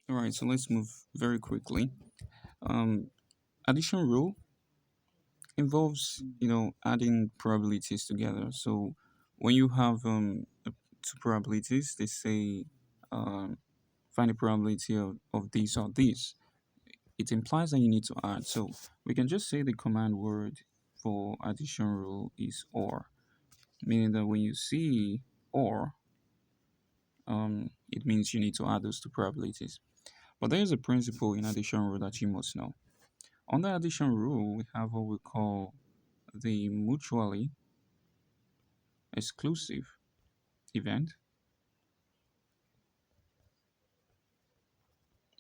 All right, so let's move very quickly. Um, Addition rule involves, adding probabilities together. So when you have two probabilities, they say um, find the probability of this or this. It implies that you need to add. So we can just say the command word for addition rule is or, meaning that when you see or, it means you need to add those two probabilities. But there is a principle in addition rule that you must know. Under addition rule, we have what we call the mutually exclusive event,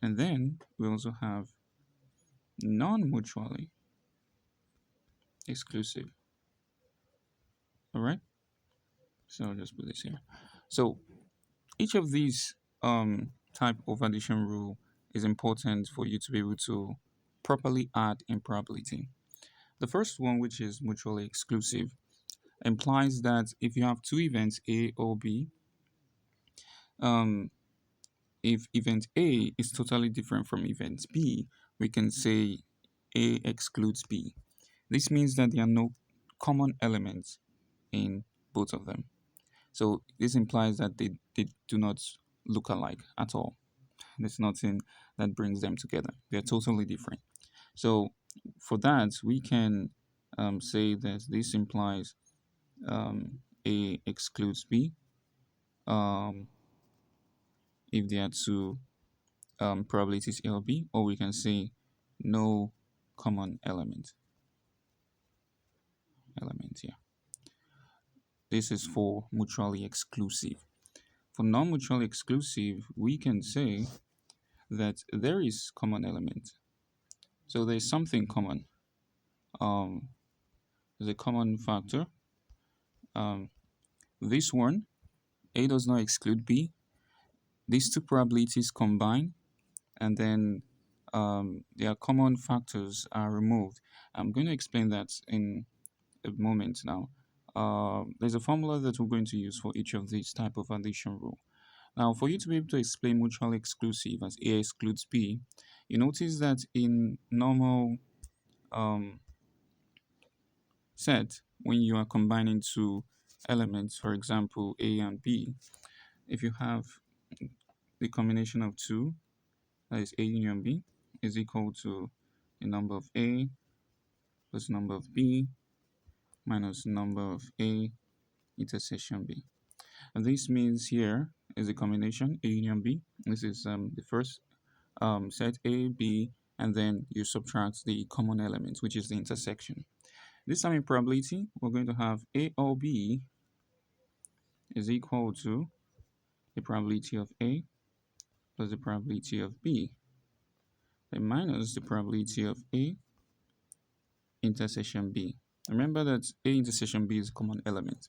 and then we also have non-mutually exclusive. All right, so I'll just put this here. So each of these type of addition rule is important for you to be able to properly add in probability. The first one, which is mutually exclusive, implies that if you have two events A or B, um, if event A is totally different from event B, we can say A excludes B. This means that there are no common elements in both of them. So this implies that they do not look alike at all. There's nothing that brings them together. They're totally different. So for that, we can say that this implies A excludes B um, if there are two probabilities A or B, or we can say no common element here. This is for mutually exclusive. For non-mutually exclusive, we can say that there is common element. So there's something common. Um, there's a common factor. Um, this one, A does not exclude B. These two probabilities combine, and then their common factors are removed. I'm going to explain that in a moment now. There's a formula that we're going to use for each of these type of addition rule. Now, for you to be able to explain mutually exclusive as A excludes B, you notice that in normal um, set, when you are combining two elements, for example, A and B, if you have the combination of two, that is A union B, is equal to the number of A plus number of B minus number of A intersection B. And this means here is a combination A union B. This is the first set A, B, and then you subtract the common element, which is the intersection. This time in probability, we're going to have A or B is equal to the probability of A plus the probability of B, then minus the probability of A intersection B. Remember that A intersection B is a common element.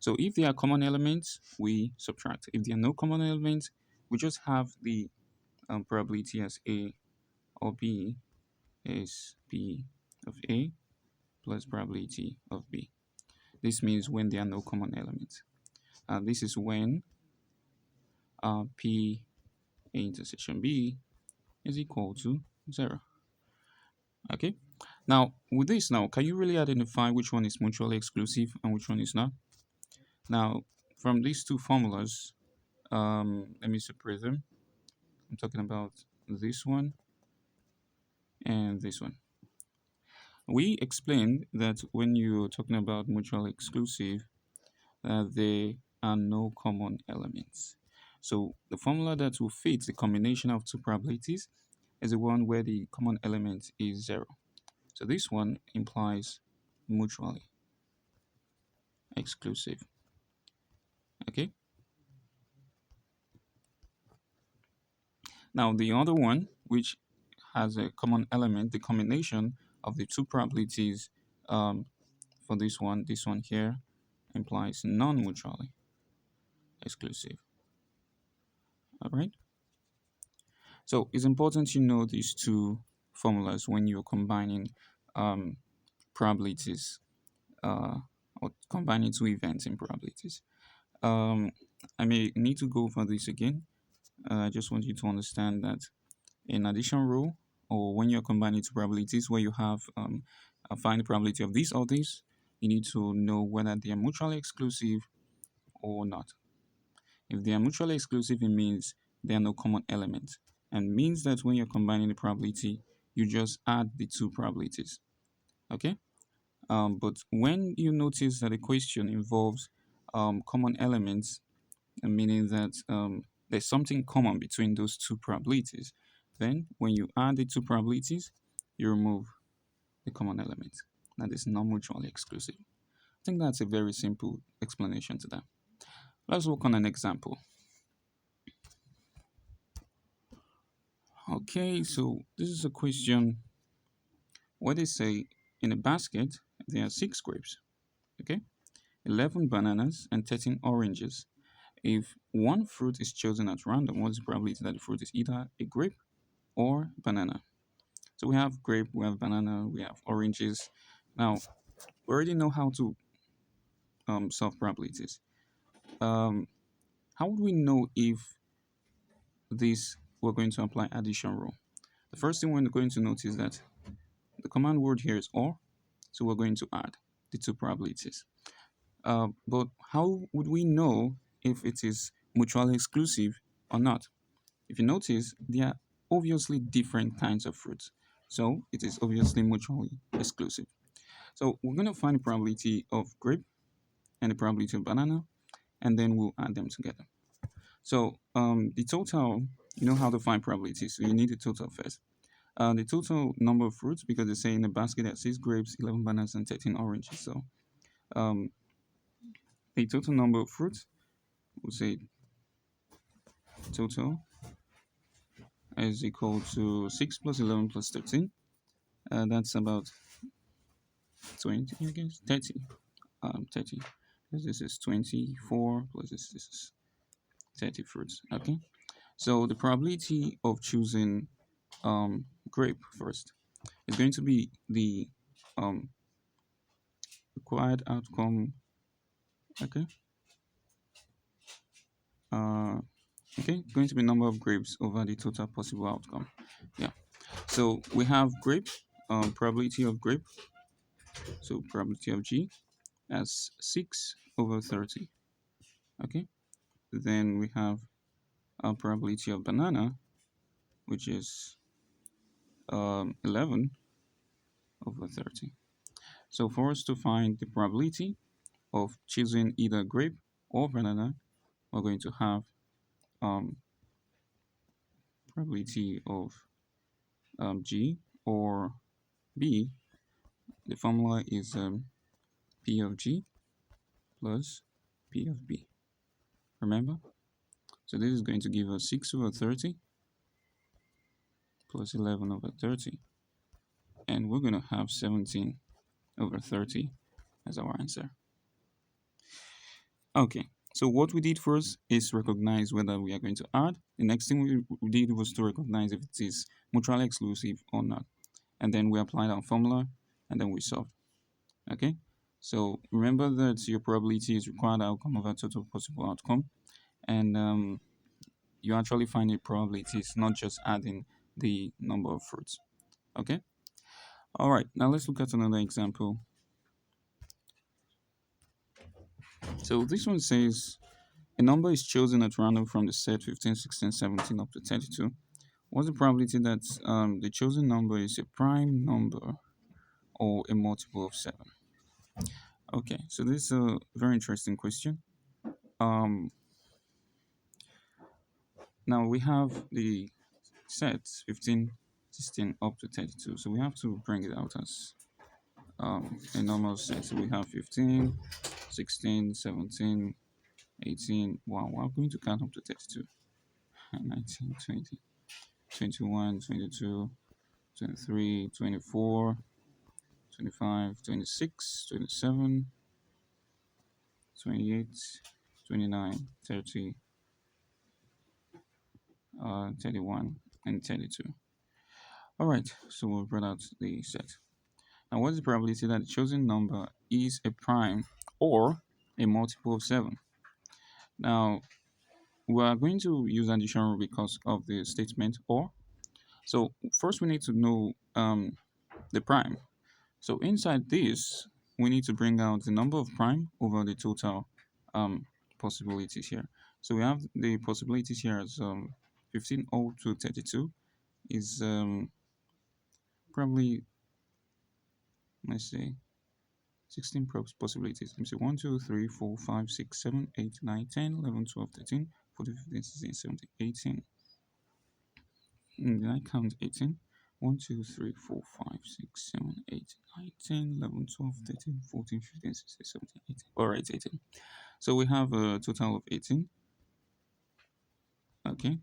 So if there are common elements, we subtract. If there are no common elements, we just have the probability as A or B is B of A plus probability of B. This means when there are no common elements. This is when P A intersection B is equal to 0. Okay. Now, with this now, can you really identify which one is mutually exclusive and which one is not? Now, from these two formulas, let me separate them. I'm talking about this one and this one. We explained that when you're talking about mutually exclusive, there are no common elements. So the formula that will fit the combination of two probabilities is the one where the common element is 0. So this one implies mutually exclusive. Okay. Now the other one, which has a common element, the combination of the two probabilities um, for this one here implies non-mutually exclusive. All right. So it's important you know these two formulas when you're combining um, probabilities or combining two events in probabilities. Um, I may need to go over this again. I just want you to understand that in addition rule, or when you're combining two probabilities where you have find the probability of this or this, you need to know whether they are mutually exclusive or not. If they are mutually exclusive, it means there are no common elements, and means that when you're combining the probability, you just add the two probabilities. Okay. But when you notice that a question involves common elements, meaning that there's something common between those two probabilities, then when you add the two probabilities, you remove the common element. That is not mutually exclusive. I think that's a very simple explanation to that. Let's work on an example. Okay, so this is a question where they say in a basket there are six grapes, okay, 11 bananas, and 13 oranges. If one fruit is chosen at random, what's the probability that the fruit is either a grape or banana? So we have grape, we have banana, we have oranges. Now, we already know how to solve probabilities. Um, how would we know if this we're going to apply addition rule? The first thing we're going to notice is that the command word here is or, so we're going to add the two probabilities. But how would we know if it is mutually exclusive or not? If you notice, they are obviously different kinds of fruits. So it is obviously mutually exclusive. So we're going to find the probability of grape and the probability of banana, and then we'll add them together. So the total, you know how to find probabilities. So you need the total first. The total number of fruits, because they say in a basket there are six grapes, 11 bananas, and 13 oranges. So um, the total number of fruits, we'll say total is equal to 6 plus 11 plus 13. That's about 20, I guess, 30. 30. Because this is 24 plus this is 30 fruits. Okay. So the probability of choosing grape first is going to be the um, required outcome. Okay. Uh, okay. Going to be number of grapes over the total possible outcome. Yeah. So we have grape, probability of grape. So probability of G as 6 over 30. Okay. Then we have a probability of banana, which is 11 over 30. So for us to find the probability of choosing either grape or banana, we're going to have um, probability of G or B. The formula is P of G plus P of B. Remember? So this is going to give us 6 over 30 plus 11 over 30. And we're going to have 17 over 30 as our answer. Okay, so what we did first is recognize whether we are going to add. The next thing we did was to recognize if it is mutually exclusive or not. And then we applied our formula and then we solved. Okay, so remember that your probability is required outcome over total possible outcome. And you actually find a probability, it's not just adding the number of fruits. Okay, all right, now let's look at another example. So this one says a number is chosen at random from the set 15, 16, 17 up to 32. What's the probability that the chosen number is a prime number or a multiple of 7? Okay, so this is a very interesting question. Um, Now we have the set 15, 16 up to 32. So we have to bring it out as a normal set. So we have 15, 16, 17, 18. Wow, we're going to count up to 32. 19, 20, 21, 22, 23, 24, 25, 26, 27, 28, 29, 30, 31, and 32. All right, so we'll bring out the set. Now, what's the probability that the chosen number is a prime or a multiple of 7? Now, we are going to use addition rule because of the statement or. So first we need to know the prime. So inside this, we need to bring out the number of prime over the total um, possibilities here. So we have the possibilities here as 15 all to 32 is probably, let's say, 16 possibilities. Let me see, 1, 2, 3, 4, 5, 6, 7, 8, 9, 10, 11, 12, 13, 14, 15, 16, 17, 18. Did I count 18? 1, 2, 3, 4, 5, 6, 7, 8, 9, 10, 11, 12, 13, 14, 15, 16, 17, 18. All right, 18. So we have a total of 18. Okay.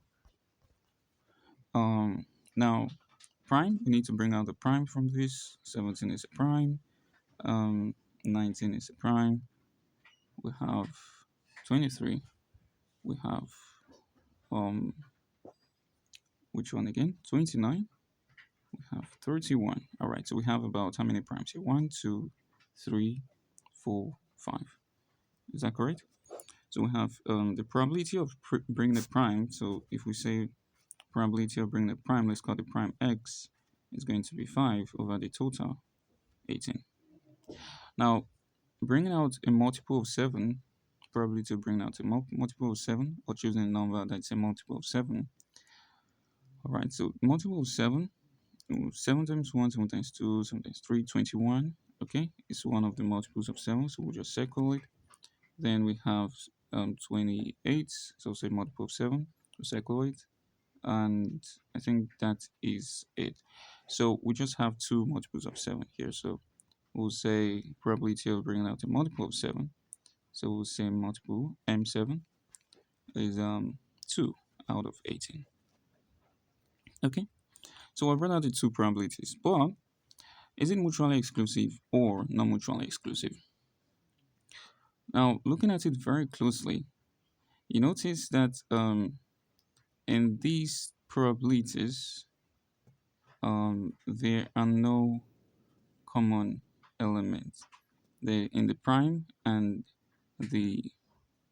Um. Now, prime, we need to bring out the prime from this. 17 is a prime. Um, 19 is a prime. We have 23. We have um, which one again? 29. We have 31. All right. So we have about how many primes here? One, two, three, 4, 5. Is that correct? So we have the probability of bringing the prime. So if we say probability of bringing the prime, let's call the prime x, is going to be 5 over the total 18. Now, bringing out a multiple of 7, probability of bringing out a multiple of 7, or choosing a number that's a multiple of 7. All right, so multiple of 7, 7 times 1, 7 times 2, 7 times 3, 21. Okay, it's one of the multiples of 7, so we'll just circle it. Then we have 28, so say multiple of 7, we'll circle it. And I think that is it. So we just have two multiples of 7 here. So we'll say probability of bringing out a multiple of 7. So we'll say multiple m7 is 2 out of 18. Okay, so I brought out the two probabilities, but is it mutually exclusive or non mutually exclusive? Now, looking at it very closely, you notice that in these probabilities, there are no common elements. They in the prime and the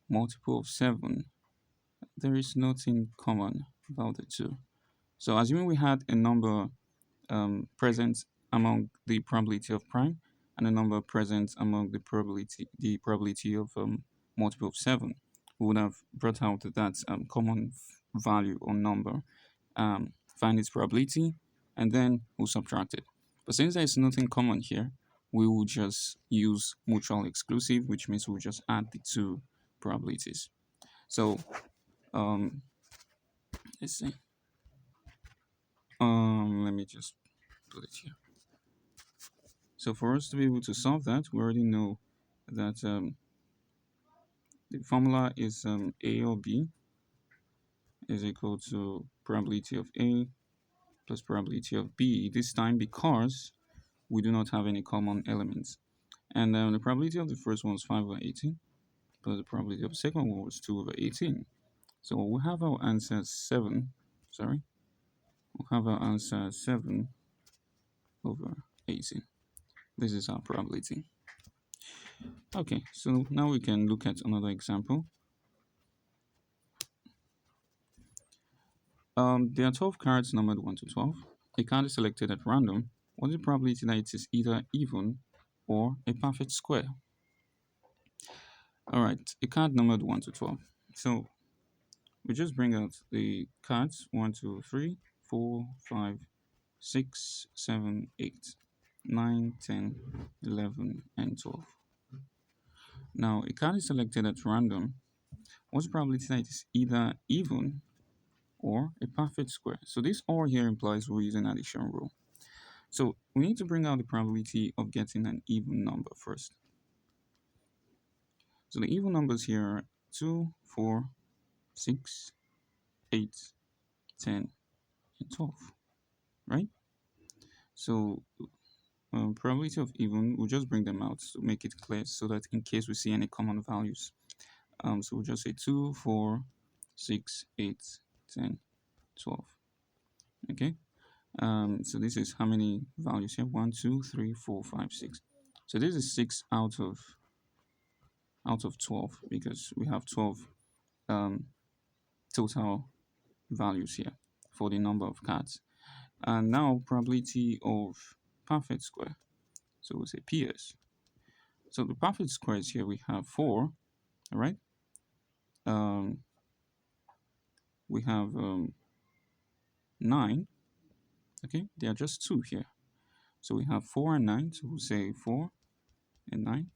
multiple of 7, there is nothing common about the two. So assuming we had a number present among the probability of prime and a number present among the probability of multiple of 7, we would have brought out that common value or number, find its probability, and then we'll subtract it. But since there is nothing common here, we will just use mutual exclusive, which means we'll just add the two probabilities. So um, let's see. Let me just put it here. So for us to be able to solve that, we already know that the formula is A or B is equal to probability of A plus probability of B, this time because we do not have any common elements. And the probability of the first one was 5 over 18, plus the probability of the second one was 2 over 18. So we have our answer 7, sorry, we have our answer 7 over 18. This is our probability. Okay, so now we can look at another example. There are 12 cards numbered 1 to 12. A card is selected at random. What is the probability that it is either even or a perfect square? All right, a card numbered 1 to 12. So we just bring out the cards 1, 2, 3, 4, 5, 6, 7, 8, 9, 10, 11, and 12. Now, a card is selected at random. What's the probability that it is either even or a perfect square? So this or here implies we're using addition rule. So we need to bring out the probability of getting an even number first. So the even numbers here are 2, 4, 6, 8, 10, and 12, right? So probability of even, we'll just bring them out to make it clear so that in case we see any common values. So we'll just say 2, 4, 6, 8, 10, 12. Okay. So this is how many values here? 1, 2, 3, 4, 5, 6. So this is 6 out of 12 because we have 12 total values here for the number of cards. And now probability of perfect square. So we'll say PS. So the perfect squares here we have 4, all right? Um, we have 9, okay? They are just 2 here. So we have 4 and 9, so we'll say 4 and 9.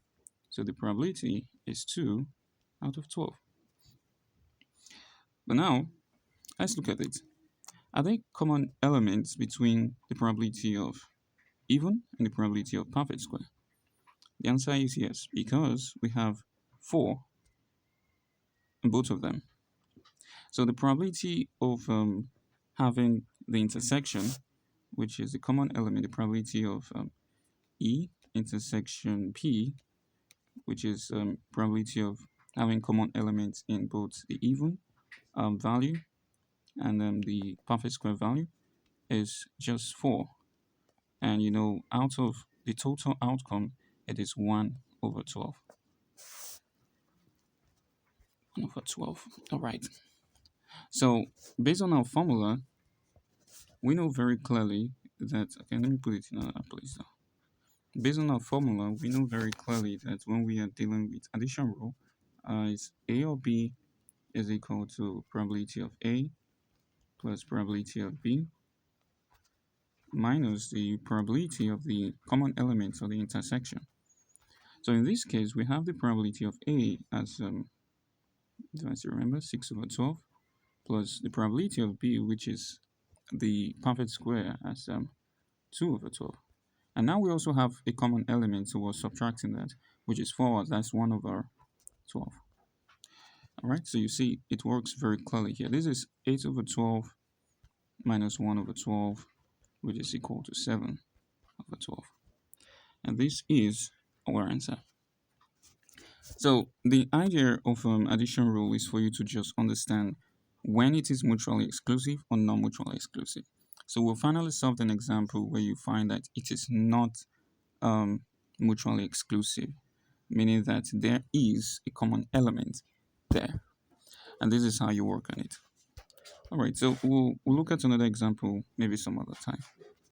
So the probability is 2 out of 12. But now, let's look at it. Are there common elements between the probability of even and the probability of perfect square? The answer is yes, because we have 4 in both of them. So the probability of having the intersection, which is the common element, the probability of E intersection P, which is probability of having common elements in both the even value and the perfect square value, is just 4. And out of the total outcome, it is 1 over 12. 1 over 12. All right. So based on our formula, we know very clearly that, okay, let me put it in another place now. Based on our formula, we know very clearly that when we are dealing with addition rule, is A or B is equal to probability of A plus probability of B minus the probability of the common elements of the intersection. So in this case, we have the probability of A as, do I still remember, 6 over 12, plus the probability of B, which is the perfect square, as 2 over 12. And now we also have a common element, so we're subtracting that, which is 4, that's 1 over 12. All right, so you see it works very clearly here. This is 8 over 12 minus 1 over 12, which is equal to 7 over 12. And this is our answer. So the idea of addition rule is for you to just understand when it is mutually exclusive or non-mutually exclusive. So we'll finally solve an example where you find that it is not mutually exclusive, meaning that there is a common element there. And this is how you work on it. All right, so we'll look at another example maybe some other time.